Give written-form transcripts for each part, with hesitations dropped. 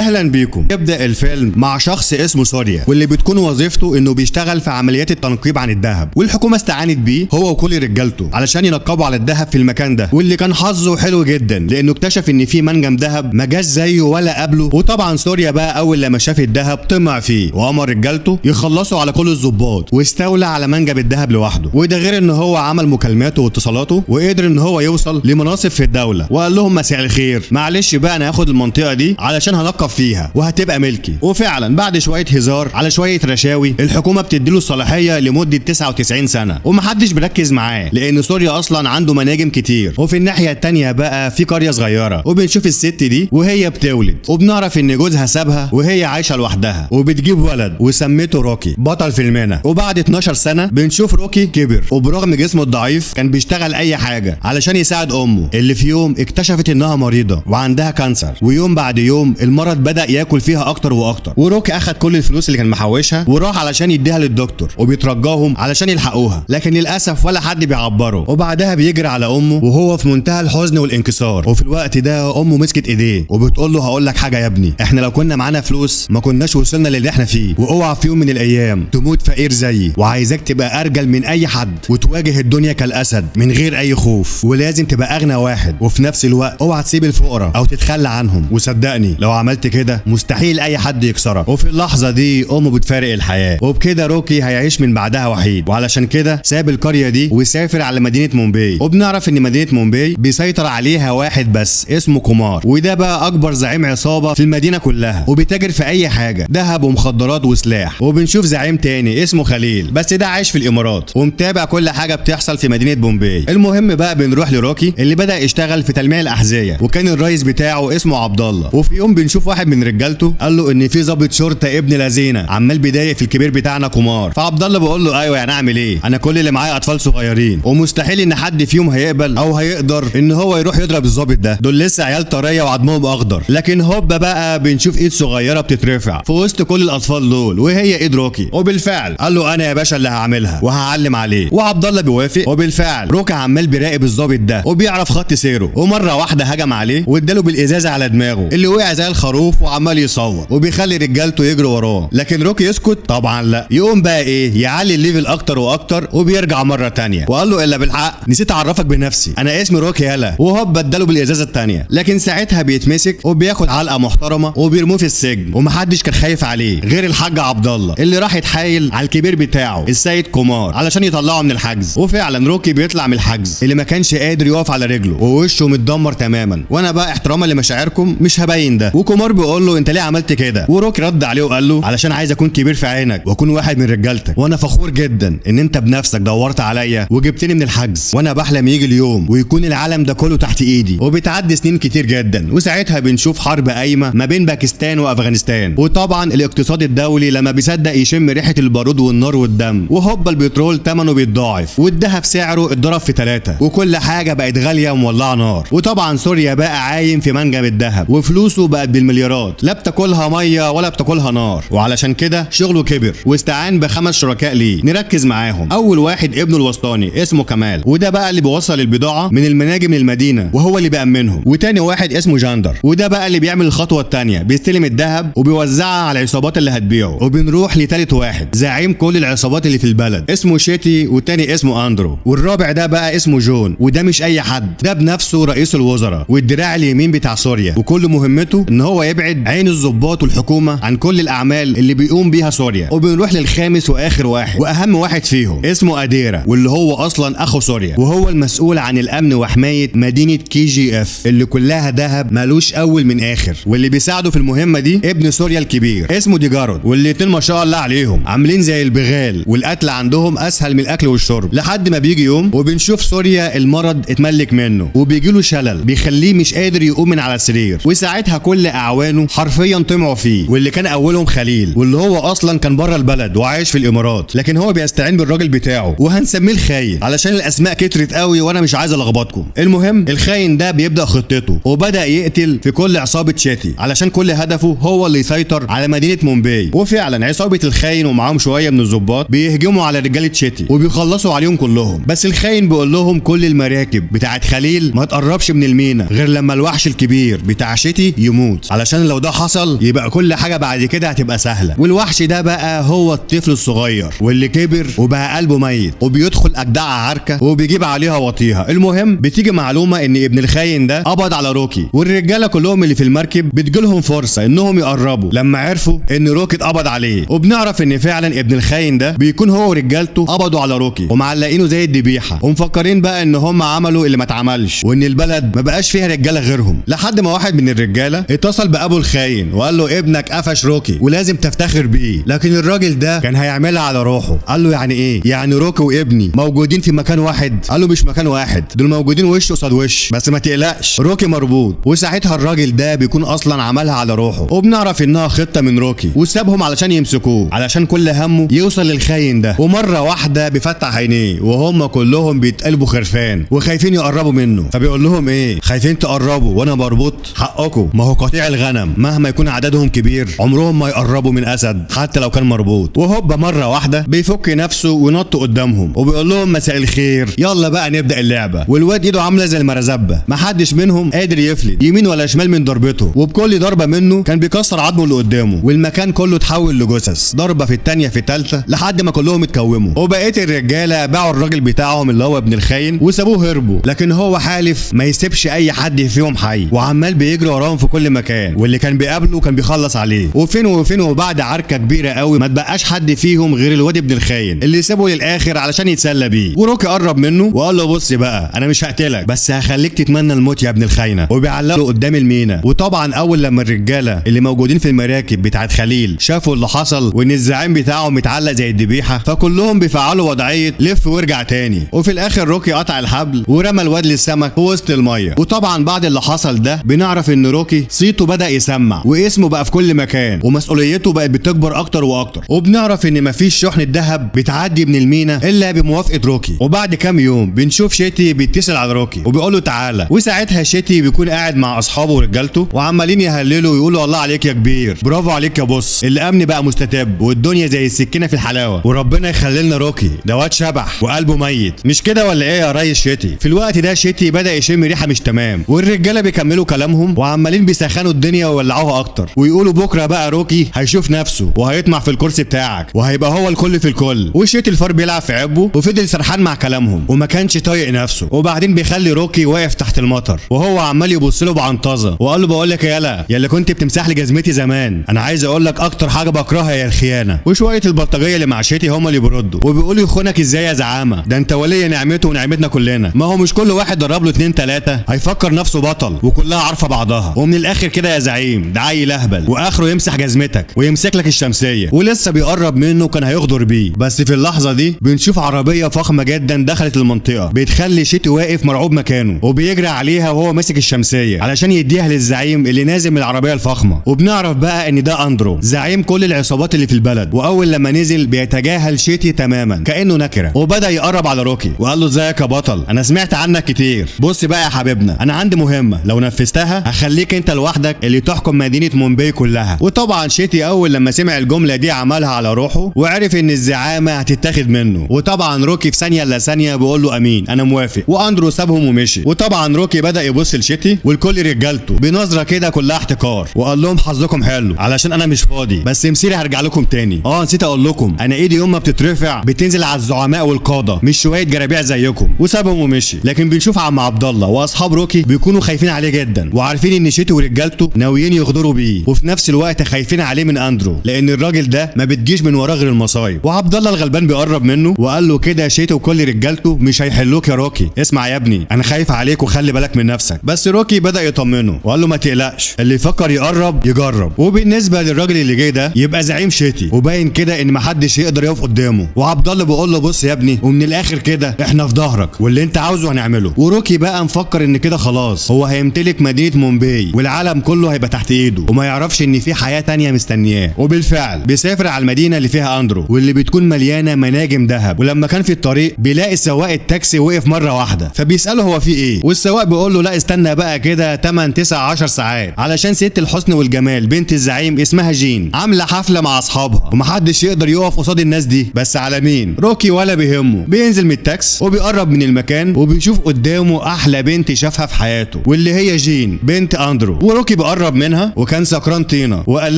اهلا بيكم. يبدا الفيلم مع شخص اسمه سوريا، واللي بتكون وظيفته انه بيشتغل في عمليات التنقيب عن الذهب، والحكومه استعانت بيه هو وكل رجالته علشان ينقبوا على الذهب في المكان ده، واللي كان حظه حلو جدا لانه اكتشف ان في منجم ذهب ما جاش زيه ولا قبله. وطبعا سوريا بقى اول لما شاف الذهب طمع فيه وامر رجالته يخلصوا على كل الضباط، واستولى على منجم الذهب لوحده. وده غير ان هو عمل مكالماته واتصالاته وقدر ان هو يوصل لمناصب في الدوله، وقال لهم مساء الخير، معلش بقى انا هاخد المنطقه دي علشان هنقب فيها وهتبقى ملكي. وفعلا بعد شويه هزار على شويه رشاوي الحكومه بتديله الصلاحيه لمده 99 سنه، ومحدش بيركز معاه لان سوريا اصلا عنده مناجم كتير. وفي الناحيه التانيه بقى في قريه صغيره، وبنشوف الست دي وهي بتولد، وبنعرف ان جوزها سابها وهي عايشه لوحدها وبتجيب ولد وسميته روكي بطل فيلمنا. وبعد 12 سنه بنشوف روكي كبر، وبرغم جسمه الضعيف كان بيشتغل اي حاجه علشان يساعد امه اللي في يوم اكتشفت انها مريضه وعندها كانسر. ويوم بعد يوم المرض بدا ياكل فيها اكتر واكتر، وروكي اخد كل الفلوس اللي كان محوشها وراح علشان يديها للدكتور وبيترجاهم علشان يلحقوها، لكن للاسف ولا حد بيعبره. وبعدها بيجري على امه وهو في منتهى الحزن والانكسار. وفي الوقت ده امه مسكت ايديه وبتقول له هقول لك حاجه يا ابني، احنا لو كنا معانا فلوس ما كناش وصلنا للي احنا فيه، واوعى في يوم من الايام تموت فقير زيي، وعايزاك تبقى ارجل من اي حد وتواجه الدنيا كالاسد من غير اي خوف، ولازم تبقى اغنى واحد، وفي نفس الوقت اوعى تسيب الفقراء او تتخلى عنهم، وصدقني لو عملت كده مستحيل اي حد يكسرك. وفي اللحظه دي امه بتفارق الحياه، وبكده روكي هيعيش من بعدها وحيد. وعلشان كده ساب القريه دي وسافر على مدينه مومباي. وبنعرف ان مدينه مومباي بيسيطر عليها واحد بس اسمه كومار، وده بقى اكبر زعيم عصابه في المدينه كلها، وبيتاجر في اي حاجه، ذهب ومخدرات وسلاح. وبنشوف زعيم تاني اسمه خليل، بس ده عايش في الامارات ومتابع كل حاجه بتحصل في مدينه مومباي. المهم بقى بنروح لروكي اللي بدا يشتغل في تلميع الاحذيه، وكان الرئيس بتاعه اسمه عبد الله. وفي يوم بنشوف واحد من رجالته قال له ان في ضابط شرطه ابن لذينه عمال بيضايق في الكبير بتاعنا كومار. فعبد الله بيقول له ايوه يعني اعمل ايه، انا كل اللي معايا اطفال صغيرين ومستحيل ان حد فيهم هيقبل او هيقدر ان هو يروح يضرب الضابط ده، دول لسه عيال طريه وعضمهم اخضر. لكن هوبا بقى بنشوف ايد صغيره بتترفع في وسط كل الاطفال دول، وهي ايد روكي. وبالفعل قال له انا يا باشا اللي هعملها وهعلم عليه، وعبد الله بيوافق. وبالفعل روكي عمال بيراقب الضابط ده وبيعرف خط سيره، ومره واحده هجم عليه واداله بالازازه على دماغه اللي وقع زي الخروف وعمال يصور، وبيخلي رجالته يجروا وراه. لكن روكي يسكت طبعا لا، يقوم بقى ايه يعلي الليفل اكتر واكتر، وبيرجع مره تانية وقال له الا بالحق نسيت اعرفك بنفسي، انا اسمي روكي يالا. وهوب اداله بالازازه التانية، لكن ساعتها بيتمسك وبياخد علقه محترمه وبيرموه في السجن. ومحدش كان خايف عليه غير الحاج عبد الله اللي راح يتحايل على الكبير بتاعه السيد كومار علشان يطلعه من الحجز. وفعلا روكي بيطلع من الحجز اللي ما كانش قادر يقف على رجله ووشه متدمر تماما. وانا بقى احتراما لمشاعركم مش هبين ده. وكومار بيقول له انت ليه عملت كده، وروكي رد عليه وقال له علشان عايز اكون كبير في عينك واكون واحد من رجالتك، وانا فخور جدا ان انت بنفسك دورت عليا وجبتني من الحجز، وانا بحلم يجي اليوم ويكون العالم ده كله تحت ايدي. وبتعدي سنين كتير جدا، وساعتها بنشوف حرب قايمه ما بين باكستان وافغانستان. وطبعا الاقتصاد الدولي لما بيصدق يشم ريحه البارود والنار والدم، وهوبا البترول ثمنه بيتضاعف، والذهب سعره اتضرب في 3، وكل حاجه بقت غاليه ومولعه نار. وطبعا سوريا بقى عايم في منجم الذهب، وفلوسه بقت بالمليارات، لا بتاكلها ميه ولا بتاكلها نار. وعلشان كده شغله كبر واستعان ب5 شركاء ليه نركز معاهم. اول واحد ابنه الوسطاني اسمه كمال، وده بقى اللي بيوصل البضاعه من المناجم للمدينه وهو اللي بيأمنهم. وتاني واحد اسمه جاندر، وده بقى اللي بيعمل الخطوه الثانيه، بيستلم الذهب وبيوزعها على العصابات اللي هتبيعه. وبنروح لتالت واحد زعيم كل العصابات اللي في البلد اسمه شيتي، والتاني اسمه اندرو، والرابع ده بقى اسمه جون، وده مش اي حد، ده بنفسه رئيس الوزراء والدراع اليمين بتاع سوريا، وكل مهمته ان هو يبعد عين الضباط والحكومه عن كل الاعمال اللي بيقوم بيها سوريا. وبنروح للخامس واخر واحد واهم واحد فيهم اسمه اديرا، واللي هو اصلا اخو سوريا، وهو المسؤول عن الامن وحمايه مدينه KGF اللي كلها ذهب مالوش اول من اخر. واللي بيساعده في المهمه دي ابن سوريا الكبير اسمه ديجارود، والاتنين ما شاء الله عليهم عاملين زي البغال، والقتل عندهم اسهل من الاكل والشرب. لحد ما بيجي يوم وبنشوف سوريا المرض اتملك منه وبيجيله شلل بيخليه مش قادر يقوم من على السرير، وساعتها كل اعوانه حرفيا طمعوا فيه، واللي كان اولهم خليل، واللي هو اصلا كان بره البلد وعايش في الامارات، لكن هو بيستعين بالراجل بتاعه وهنسميه الخاين علشان الاسماء كترت قوي وانا مش عايز الخبطكم. المهم الخاين ده بيبدا خطته وبدا يقتل في كل عصابه شاتي علشان كل هدفه هو اللي يسيطر على مدينه مومباي. وفعلا عصابه الخاين ومعاهم شويه من الضباط بيهجموا على رجاله شاتي وبيخلصوا عليهم كلهم، بس الخاين بيقول لهم كل المراكب بتاعت خليل ما تقربش من المينا غير لما الوحش الكبير بتاع شاتي يموت، علشان علشان لو ده حصل يبقى كل حاجه بعد كده هتبقى سهله. والوحش ده بقى هو الطفل الصغير واللي كبر وبقى قلبه ميت وبيدخل اجدع عركه وبيجيب عليها وطيها. المهم بتيجي معلومه ان ابن الخاين ده قبض على روكي، والرجاله كلهم اللي في المركب بتجيلهم فرصه انهم يقربوا لما عرفوا ان روكي اتقبض عليه. وبنعرف ان فعلا ابن الخاين ده بيكون هو ورجالته قبضوا على روكي ومعلقينه زي الذبيحه، ومفكرين بقى ان هم عملوا اللي ما اتعملش وان البلد ما بقاش فيها رجاله غيرهم. لحد ما واحد من الرجاله اتصل بابو الخاين وقال له ابنك قفش روكي ولازم تفتخر بيه. لكن الراجل ده كان هيعملها على روحه. قال له يعني ايه؟ يعني روكي وابني موجودين في مكان واحد؟ قال له مش مكان واحد، دول موجودين وش قصاد وش، بس ما تقلقش روكي مربوط. وساعتها الراجل ده بيكون اصلا عملها على روحه، وبنعرف انها خطه من روكي وسابهم علشان يمسكوه، علشان كل همه يوصل للخاين ده. ومره واحده بيفتح عينيه وهم كلهم بيتقلبوا خرفان وخايفين يقربوا منه. فبيقول لهم ايه؟ خايفين تقربوا وانا مربوط؟ حقكم، ما هو قطيع الغنم مهما يكون عددهم كبير عمرهم ما يقربوا من اسد حتى لو كان مربوط. وهوب مره واحده بيفك نفسه وينط قدامهم وبيقول لهم مساء الخير، يلا بقى نبدا اللعبه. والواد ايده عامله زي المرزبه، محدش منهم قادر يفلت يمين ولا شمال من ضربته، وبكل ضربه منه كان بيكسر عظمه اللي قدامه، والمكان كله اتحول لجثث، ضربه في الثانيه في الثالثه لحد ما كلهم اتكوموا. وبقيه الرجاله باعوا الراجل بتاعهم اللي هو ابن الخاين وسابوه هربوا، لكن هو حالف ما يسيبش اي حد فيهم حي، وعمال بيجري وراهم في كل مكان، واللي كان بيقابله كان بيخلص عليه. وفين وفين وبعد عركه كبيره قوي ما تبقاش حد فيهم غير الواد ابن الخاين اللي سابه للاخر علشان يتسلى بيه. وروكي قرب منه وقال له بص بقى انا مش هقتلك بس هخليك تتمنى الموت يا ابن الخاينه، وبيعلقه قدام المينا. وطبعا اول لما الرجاله اللي موجودين في المراكب بتاعت خليل شافوا اللي حصل وان الزعيم بتاعهم متعلق زي الذبيحه، فكلهم بيفعلوا وضعيه لف وارجع تاني. وفي الاخر روكي قطع الحبل ورمى الواد للسمك في وسط الميه. وطبعا بعد اللي حصل ده بنعرف ان روكي صيته بدا يسمع واسمه بقى في كل مكان ومسؤوليته بقت بتكبر اكتر واكتر. وبنعرف ان مفيش شحنه ذهب بتعدي من المينا الا بموافقه روكي. وبعد كام يوم بنشوف شيتي بيتصل على روكي وبيقول له تعالى، وساعتها شيتي بيكون قاعد مع اصحابه ورجالته وعمالين يهللوا ويقولوا الله عليك يا كبير، برافو عليك يا بص، الامن بقى مستتب والدنيا زي السكينه في الحلاوه، وربنا يخلي لنا روكي، ده واد شبح وقلبه ميت، مش كده ولا ايه يا ريس شيتي؟ في الوقت ده شيتي بدا يشم ريحه مش تمام، والرجاله بيكملوا كلامهم وعمالين بيسخنوا الدنيا ويولعوها اكتر ويقولوا بكره بقى روكي هيشوف نفسه وهيطمع في الكرسي بتاعك وهيبقى هو الكل في الكل. وشيتي الفار بيلعب في عبه وفضل سرحان مع كلامهم وما كانش طايق نفسه. وبعدين بيخلي روكي واقف تحت المطر وهو عمال يبص له بعنطزه وقال له بقول لك يا اللي كنت بتمسح لي جزمتي زمان، انا عايز اقول لك اكتر حاجه بكرهها هي الخيانه. وشويه البلطجيه اللي مع شيتي هم اللي بيردوا وبيقولوا يخونك ازاي يا زعامه، ده انت ولي نعمته ونعمتنا كلنا، ما هو مش كل واحد ضرب له 2 3 هيفكر نفسه بطل وكلها عارفه بعضها. ومن الاخر كده يا زعيم ده عيل اهبل واخره يمسح جزمتك ويمسك لك الشمسيه. ولسه بيقرب منه كان هيغدر بيه، بس في اللحظه دي بنشوف عربيه فخمه جدا دخلت المنطقه بتخلي شيتي واقف مرعوب مكانه وبيجري عليها وهو ماسك الشمسيه علشان يديها للزعيم اللي نازل من العربيه الفخمه. وبنعرف بقى ان ده اندرو زعيم كل العصابات اللي في البلد، واول لما نزل بيتجاهل شيتي تماما كانه نكره وبدا يقرب على روكي وقال له ازيك يا بطل، انا سمعت عنك كتير، بص بقى يا حبيبنا انا عندي مهمه لو نفذتها هخليك انت لوحدك اللي تحكم مدينه مومباي كلها. وطبعا شيتي اول لما سمع الجمله دي عملها على روحه وعرف ان الزعامه هتتاخد منه. وطبعا روكي في ثانيه الا ثانيه بيقول له امين انا موافق، واندرو سابهم ومشي. وطبعا روكي بدا يبص لشيتي والكل رجالته بنظره كده كلها احتقار وقال لهم حظكم حلو علشان انا مش فاضي، بس مسيري هرجع لكم تاني. نسيت اقول لكم انا ايدي يوم ما بتترفع بتنزل على الزعماء والقاده مش شويه جرابيع زيكم. وسابهم ومشي. لكن بنشوف عم عبد الله واصحاب روكي بيكونوا خايفين عليه جدا وعارفين ان شيتي ورجالته ناويين يغدروا بيه، وفي نفس الوقت خايفين عليه من اندرو لان الراجل ده ما بتجيش من وراه غير المصايب. وعبد الله الغلبان بيقرب منه وقال له كده شيتي وكل رجالته مش هيحلوك يا روكي، اسمع يا ابني انا خايف عليك وخلي بالك من نفسك. بس روكي بدا يطمنه وقال له ما تقلقش، اللي يفكر يقرب يجرب. وبالنسبه للراجل اللي جاي ده يبقى زعيم شيتي وباين كده ان محدش يقدر يقف قدامه. وعبد الله بيقول له بص يا ابني ومن الاخر كده احنا في ظهرك واللي انت عاوزه هنعمله. وروكي بقى مفكر ان كده خلاص هو هيمتلك مدينه مومباي والعالم كله هيبقى تحت ايده وما يعرفش ان في حياه تانية مستنياه. وبالفعل بيسافر على المدينه اللي فيها اندرو واللي بتكون مليانه مناجم ذهب. ولما كان في الطريق بيلاقي سواق التاكسي وقف مره واحده فبيساله هو في ايه، والسواق بيقول له لا استنى بقى كده 8 9 10 ساعات علشان ست الحسن والجمال بنت الزعيم اسمها جين عامله حفله مع اصحابها ومحدش يقدر يقف قصاد الناس دي. بس على مين؟ روكي ولا بيهمه. بينزل من التاكس وبيقرب من المكان وبيشوف قدامه احلى بنت شافها في حياته واللي هي جين بنت اندرو. وروكي بيقرب قرب منها وكان سكران طينه وقال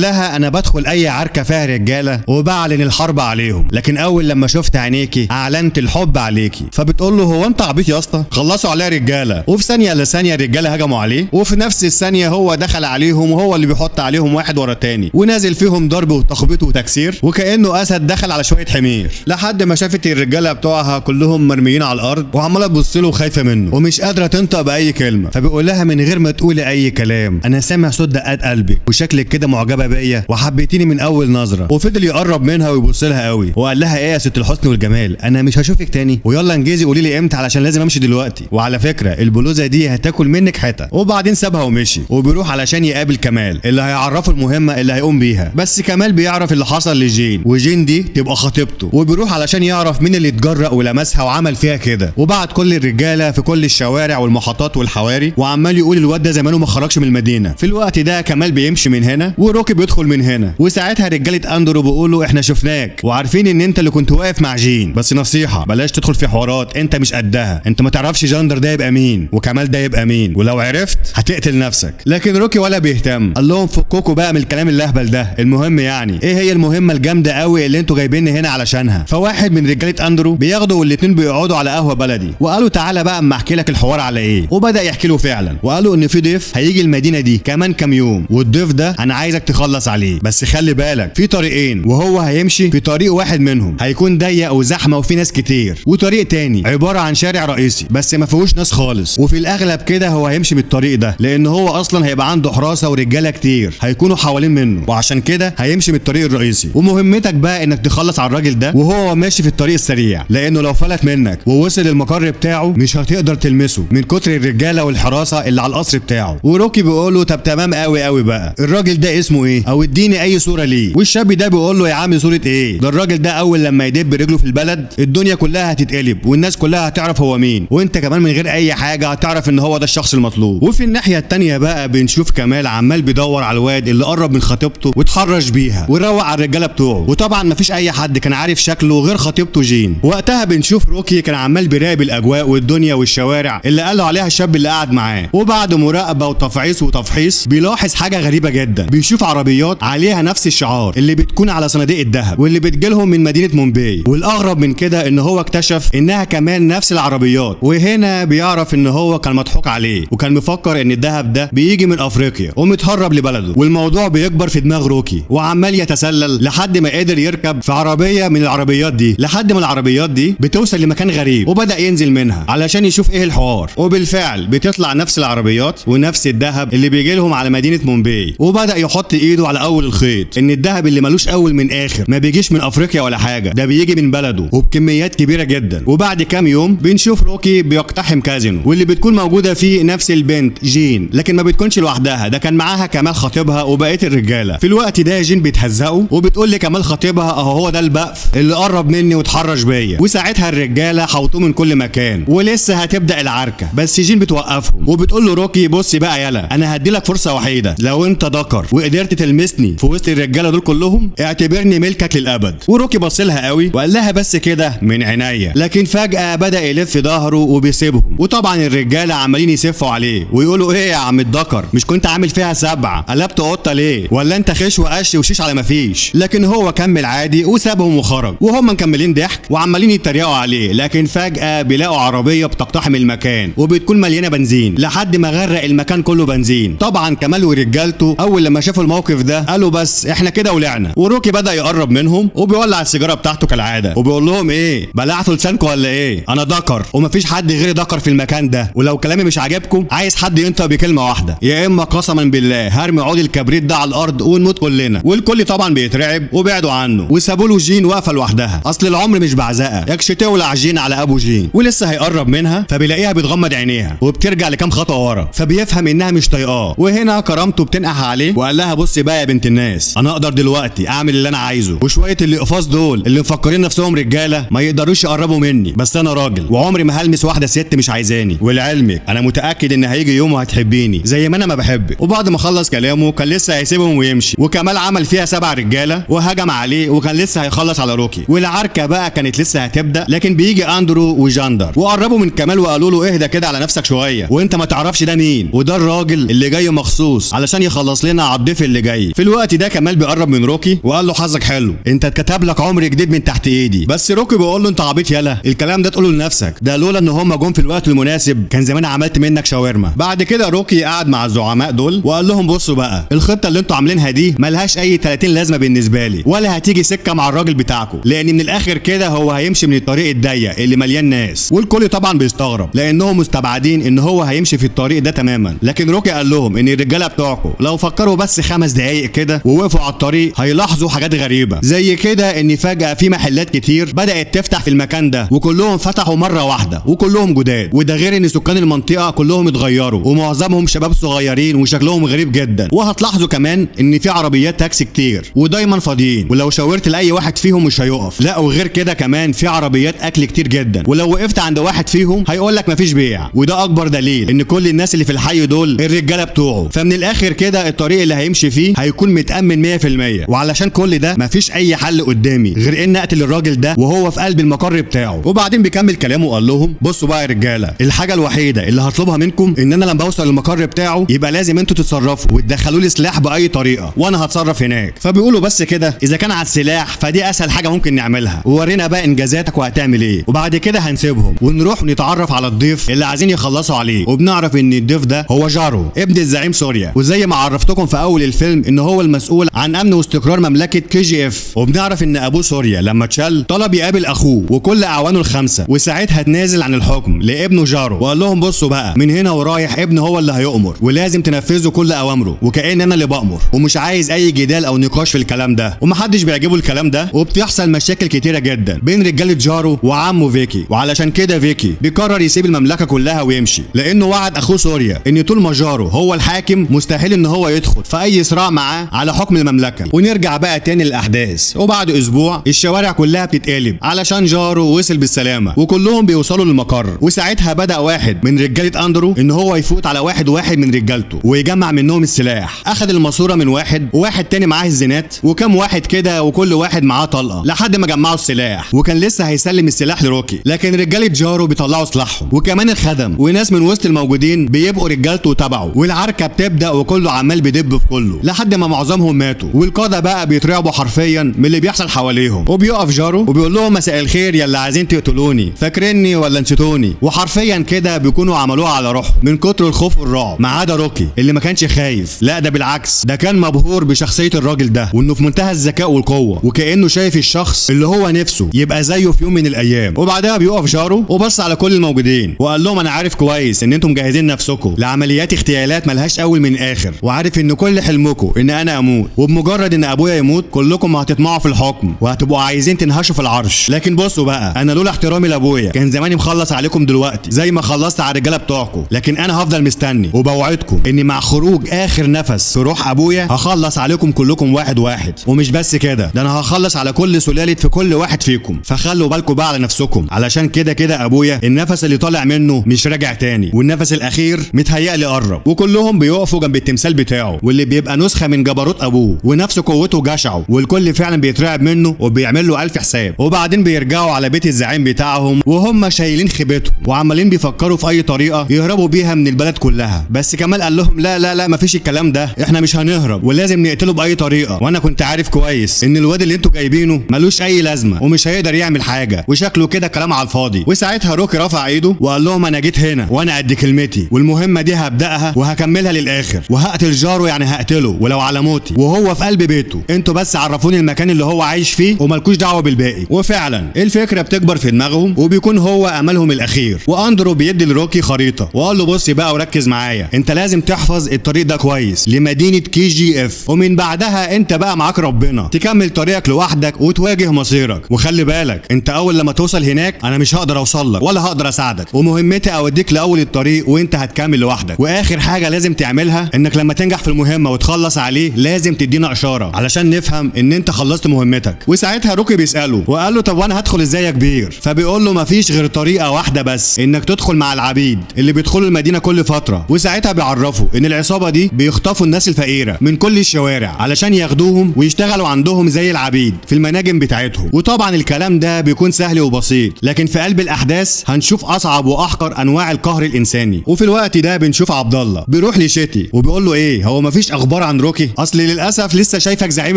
لها انا بدخل اي عركه فيها رجاله وبعلن الحرب عليهم، لكن اول لما شفت عينيكي اعلنت الحب عليكي. فبتقول له هو انت عبيط يا اسطى؟ خلصوا عليها رجاله، وفي ثانيه الا ثانيه الرجاله هجموا عليه، وفي نفس الثانيه هو دخل عليهم وهو اللي بيحط عليهم واحد ورا التاني ونازل فيهم ضرب وتخبيط وتكسير وكانه اسد دخل على شويه حمير، لحد ما شافت الرجاله بتوعها كلهم مرميين على الارض وعماله تبص له خايفه منه ومش قادره تنطق باي كلمه. فبيقول لها من غير ما تقولي اي كلام انا سامع صوت دقات قلبي وشكلك كده معجبه بيا وحبيتيني من اول نظره. وفضل يقرب منها ويبص لها قوي وقال لها ايه يا ست الحسن والجمال، انا مش هشوفك تاني ويلا انجزي قولي لي امتى علشان لازم امشي دلوقتي، وعلى فكره البلوزه دي هتاكل منك حته. وبعدين سابها ومشي وبيروح علشان يقابل كمال اللي هيعرفه المهمه اللي هيقوم بيها. بس كمال بيعرف اللي حصل لجين وجين دي تبقى خطيبته، وبيروح علشان يعرف مين اللي اتجرأ ولمسها وعمل فيها كده. وبعت كل الرجاله في كل الشوارع والمحطات والحواري وعمال يقول الواد ده زمانه ما خرجش من المدينه. في الوقت ده كمال بيمشي من هنا وروكي بيدخل من هنا، وساعتها رجاله اندرو بيقولوا احنا شفناك وعارفين ان انت اللي كنت واقف مع جين، بس نصيحه بلاش تدخل في حوارات انت مش قدها، انت ما تعرفش جاندر ده يبقى مين وكمال ده يبقى مين، ولو عرفت هتقتل نفسك. لكن روكي ولا بيهتم، قال لهم فكوكوا بقى من الكلام اللهبل ده، المهم يعني ايه هي المهمه الجامده قوي اللي انتوا جايبيني هنا علشانها. فواحد من رجاله اندرو بياخدوا والاتنين بيقعدوا على قهوه بلدي وقالوا تعالى بقى اما احكي لك الحوار على ايه، وبدا يحكي له فعلا وقالوا ان في ضيف هيجي المدينه دي كمان كام يوم، والضيف ده انا عايزك تخلص عليه، بس خلي بالك في طريقين وهو هيمشي في طريق واحد منهم هيكون ضيق وزحمه وفي ناس كتير، وطريق تاني عباره عن شارع رئيسي بس ما فيهوش ناس خالص، وفي الاغلب كده هو هيمشي بالطريق ده لان هو اصلا هيبقى عنده حراسه ورجاله كتير هيكونوا حوالين منه، وعشان كده هيمشي بالطريق الرئيسي. ومهمتك بقى انك تخلص على الراجل ده وهو ماشي في الطريق السريع، لانه لو فلت منك ووصل المقر بتاعه مش هتقدر تلمسه من كتر الرجاله والحراسه اللي على القصر بتاعه. وروكي بيقول له طب تمام قوي بقى، الراجل ده اسمه ايه او اديني اي صوره ليه. والشاب ده بيقول له يا عم صوره ايه، ده الراجل ده اول لما يدب رجله في البلد الدنيا كلها هتتقلب والناس كلها هتعرف هو مين، وانت كمان من غير اي حاجه هتعرف ان هو ده الشخص المطلوب. وفي الناحيه التانيه بقى بنشوف كمال عمال بيدور على الواد اللي قرب من خطيبته واتحرش بيها وروق على الرجاله بتوعه، وطبعا مفيش اي حد كان عارف شكله غير خطيبته جين. وقتها بنشوف روكي كان عمال بيراقب الاجواء والدنيا والشوارع اللي قالوا عليها الشاب اللي قاعد معاه، وبعد مراقبه وتفعيص وتفحيص بيلاحظ حاجه غريبه جدا، بيشوف عربيات عليها نفس الشعار اللي بتكون على صناديق الذهب واللي بتجيلهم من مدينه مومباي، والاغرب من كده ان هو اكتشف انها كمان نفس العربيات. وهنا بيعرف ان هو كان مضحوك عليه وكان مفكر ان الذهب ده بيجي من افريقيا ومتهرب لبلده، والموضوع بيكبر في دماغ روكي وعمال يتسلل لحد ما قدر يركب في عربيه من العربيات دي، لحد ما العربيات دي بتوصل لمكان غريب وبدا ينزل منها علشان يشوف ايه الحوار. وبالفعل بتطلع نفس العربيات ونفس الذهب اللي بيجي لهم على مدينه مومباي، وبدا يحط ايده على اول الخيط ان الذهب اللي ملوش اول من اخر ما بيجيش من افريقيا ولا حاجه، ده بيجي من بلده وبكميات كبيره جدا. وبعد كام يوم بنشوف روكي بيقتحم كازينو واللي بتكون موجوده فيه نفس البنت جين، لكن ما بتكونش لوحدها، ده كان معاها كمال خطيبها وبقيه الرجاله. في الوقت ده جين بتهزقه وبتقول لكمال خطيبها اهو هو ده البقف اللي قرب مني واتحرش بيا. وساعتها الرجاله حوطوه من كل مكان ولسه هتبدا العركه، بس جين بتوقفهم وبتقول له روكي بص بقى يلا انا هديلك فرصه وحيده، لو انت ذكر وقدرت تلمسني في وسط الرجاله دول كلهم اعتبرني ملكك للابد. وروكي بص لها قوي وقال لها بس كده من عينيا، لكن فجاه بدا يلف ظهره وبيسيبهم، وطبعا الرجاله عمالين يسفوا عليه ويقولوا ايه يا عم الذكر مش كنت عامل فيها 7 قلبت قطه ليه، ولا انت خش وقش وشيش على ما فيش. لكن هو كمل عادي وسابهم وخرج وهم مكملين ضحك وعمالين يتريقوا عليه. لكن فجاه بيلاقوا عربيه بتقتحم المكان وبتكون مليانه بنزين لحد ما غرق المكان كله بنزين. طبعا كمال ورجالته اول لما شافوا الموقف ده قالوا بس احنا كده ولعنا. وروكي بدا يقرب منهم وبيولع السيجاره بتاعته كالعاده وبيقول لهم ايه بلعتوا لسانكم ولا ايه، انا ذكر ومفيش حد غيري ذكر في المكان ده، ولو كلامي مش عاجبكم عايز حد ينطق بكلمه واحده يا اما قسما بالله هرمي عود الكبريت ده على الارض ونموت كلنا. والكل طبعا بيترعب وبعدوا عنه وسابوا له جين واقفه لوحدها، اصل العمر مش بعزقه يكش تولع جين على ابو جين. ولسه هيقرب منها فبيلاقيها بتغمض عينيها وبترجع لكام خطوه ورا، فبيفهم انها مش طايقاه. وهنا كرامته بتنقح عليه وقال لها بصي بقى يا بنت الناس انا اقدر دلوقتي اعمل اللي انا عايزه، وشويه اللي قفاص دول اللي مفكرين نفسهم رجاله ما يقدروش يقربوا مني، بس انا راجل وعمري ما هلمس واحده ست مش عايزاني، ولعلمك انا متاكد ان هيجي يوم وهتحبيني زي ما انا ما بحبك. وبعد ما خلص كلامه كان لسه هيسيبهم ويمشي، وكمال عمل فيها 7 رجاله وهجم عليه وكان لسه هيخلص على روكي، والعركه بقى كانت لسه هتبدا. لكن بيجي اندرو وجاندر وقربوا من كمال وقالوا له اهدى كده على نفسك شويه، وانت ما تعرفش ده مين، وده الراجل اللي جاي مخصوص مخصوص علشان يخلص لنا على الضيف اللي جاي. في الوقت ده كمال بيقرب من روكي وقال له حظك حلو، انت اتكتب لك عمر جديد من تحت ايدي. بس روكي بيقول له انت عبيط يالا، الكلام ده تقوله لنفسك، ده لولا ان هم جم في الوقت المناسب كان زمان عملت منك شاورما. بعد كده روكي قعد مع الزعماء دول وقال لهم بصوا بقى، الخطه اللي انتوا عاملينها دي ملهاش اي 30 لازمه بالنسبه لي، ولا هتيجي سكه مع الراجل بتاعكم، لان من الاخر كده هو هيمشي من الطريق الضيق اللي مليان ناس. والكل طبعا بيستغرب لانهم مستبعدين ان هو هيمشي في الطريق ده تماما. لكن روكي قال لهم ان الرجاله بتوعكم لو فكروا بس 5 دقايق كده ووقفوا على الطريق هيلاحظوا حاجات غريبه، زي كده ان فجاه في محلات كتير بدات تفتح في المكان ده، وكلهم فتحوا مره واحده وكلهم جداد. وده غير ان سكان المنطقه كلهم اتغيروا ومعظمهم شباب صغيرين وشكلهم غريب جدا. وهتلاحظوا كمان ان في عربيات تاكسي كتير ودايما فاضيين، ولو شاورت لاي واحد فيهم مش هيقف. لا وغير كده كمان في عربيات اكل كتير جدا، ولو وقفت عند واحد فيهم هيقول لك مفيش بيع. وده اكبر دليل ان كل الناس اللي في الحي دول الرجاله بتوعه. فمن الاخر كده الطريق اللي هيمشي فيه هيكون متامن 100%. وعلشان كل ده مفيش اي حل قدامي غير ان اقتل الراجل ده وهو في قلب المقر بتاعه. وبعدين بيكمل كلامه وقال لهم بصوا بقى يا رجاله، الحاجه الوحيده اللي هطلبها منكم ان انا لما اوصل المقر بتاعه يبقى لازم انتوا تتصرفوا وتدخلوا لي سلاح باي طريقه وانا هتصرف هناك. فبيقولوا بس كده، اذا كان على السلاح فدي اسهل حاجه ممكن نعملها، وورينا بقى انجازاتك وهتعمل ايه. وبعد كده هنسيبهم ونروح نتعرف على الضيف اللي عايزين يخلصوا عليه. وبنعرف ان الضيف ده هو جارو ابن الزعيم سوريا، وزي ما عرفتكم في اول الفيلم ان هو المسؤول عن امن واستقرار مملكه KGF. وبنعرف ان ابوه سوريا لما اتشل طلب يقابل اخوه وكل اعوانه الخمسه، وساعتها تنازل عن الحكم لابنه جارو وقال لهم بصوا بقى، من هنا ورايح ابنه هو اللي هيؤمر ولازم تنفذوا كل اوامره، وكأن انا اللي بأمر، ومش عايز اي جدال او نقاش في الكلام ده. ومحدش بيعجبه الكلام ده، وبتحصل مشاكل كتيره جدا بين رجاله جارو وعمه فيكي. وعلشان كده فيكي بيقرر يسيب المملكه كلها ويمشي، لانه وعد اخوه سوريا ان طول ما جارو هو الحاكم مستحيل ان هو يدخل في اي صراع معاه على حكم المملكه. ونرجع بقى تاني للاحداث، وبعد اسبوع الشوارع كلها بتتقلب علشان جارو وصل بالسلامه وكلهم بيوصلوا للمقر. وساعتها بدا واحد من رجاله اندرو ان هو يفوت على واحد من رجالته ويجمع منهم السلاح. اخذ الماسوره من واحد وواحد تاني معاه الزنات وكم واحد كده، وكل واحد معاه طلقه لحد ما جمعوا السلاح. وكان لسه هيسلم السلاح لروكي، لكن رجاله جارو بيطلعوا سلاحهم، وكمان الخدم وناس من وسط الموجودين بيبقوا رجالته وتبعه. والعركه بتبدا وكله عمال بيدب في كله لحد ما معظمهم ماتوا، والقاده بقى بيترعبوا حرفيا من اللي بيحصل حواليهم. وبيقف جارو وبيقول لهم مساء الخير يا اللي عايزين تقتلوني، فاكريني ولا نسيتوني؟ وحرفيا كده بيكونوا عملوها على روحهم من كتر الخوف والرعب. ما عدا روكي اللي ما كانش خايف، لا ده بالعكس، ده كان مبهور بشخصيه الراجل ده وانه في منتهى الذكاء والقوه، وكانه شايف الشخص اللي هو نفسه يبقى زيه في يوم من الايام. وبعدها بيقف جارو وبص على كل الموجودين وقال لهم انا عارف كويس ان انتم مجهزين نفسكم لعمليات اغتيالات ملهاش اول من اخر، وعارف ان كل حلمكم ان انا اموت، وبمجرد ان ابويا يموت كلكم هتطمعوا في الحكم وهتبقوا عايزين تنهشوا في العرش. لكن بصوا بقى، انا لولا احترامي لابويا كان زماني مخلص عليكم دلوقتي زي ما خلصت على الرجاله بتوعكم، لكن انا هفضل مستني وبوعدكم اني مع خروج اخر نفس في روح ابويا هخلص عليكم كلكم واحد. ومش بس كده، ده انا هخلص على كل سلاله في كل واحد فيكم، فخلوا بالكم بقى على نفسكم، علشان كده ابويا النفس اللي طالع منه مش راجع تاني، والنفس الاخير متهيألي قرب. وكلهم بيقفوا جنب التمثال بتاعه واللي بيبقى نسخه من جبروت ابوه ونفس قوته جشعه، والكل فعلا بيترعب منه وبيعمل له الف حساب. وبعدين بيرجعوا على بيت الزعيم بتاعهم وهم شايلين خيبتهم وعمالين بيفكروا في اي طريقه يهربوا بيها من البلد كلها. بس كمال قال لهم لا لا لا مفيش الكلام ده، احنا مش هنهرب ولازم نقتله باي طريقه، وانا كنت عارف كويس ان الواد اللي انتوا جايبينه ملوش اي لازمه ومش هيقدر يعمل حاجه وشكله كده كلام على الفاضي. وساعتها روكي رفع ايده وقال لهم انا جيت هنا وانا قد كلمتي، والمهمه دي هبداها وهكملها للاخر، وهقتل جاره يعني هقتله ولو على موتي وهو في قلب بيته. انتوا بس عرفوني المكان اللي هو عايش فيه ومالكوش دعوه بالباقي. وفعلا الفكره بتكبر في دماغهم وبيكون هو املهم الاخير. واندرو بيدي لروكي خريطه وقال له بص بقى وركز معايا، انت لازم تحفظ الطريق ده كويس لمدينه KGF، ومن بعدها انت بقى معاك ربنا تكمل طريقك لوحدك وتواجه مصيرك. وخلي بالك انت اول لما توصل هناك انا مش هقدر اوصل لك ولا هقدر اساعدك، ومهمتي اوديك لاول الطريق وانت هتكمل لوحدك. واخر حاجه لازم تعملها انك لما تنجح في المهمه وتخلص عليه لازم تدينا اشاره علشان نفهم ان انت خلصت مهمتك. وساعتها روكي بيساله وقال له طب وانا هدخل ازاي يا كبير؟ فبيقول له مفيش غير طريقه واحده بس، انك تدخل مع العبيد اللي بيدخلوا المدينه كل فتره. وساعتها بيعرفوا ان العصابه دي بيخطفوا الناس الفقيره من كل الشوارع علشان ياخدوهم ويشتغلوا عندهم زي العبيد في المناجم بتاعتهم. وطبعا الكلام ده بيكون سهل وبسيط، لكن في قلب الاحداث هنشوف اصعب واحقر انواع القهر الانساني. وفي الوقت ده بنشوف عبد الله بيروح لشيتي وبيقول له ايه، هو مفيش اخبار عن روكي؟ اصل للاسف لسه شايفك زعيم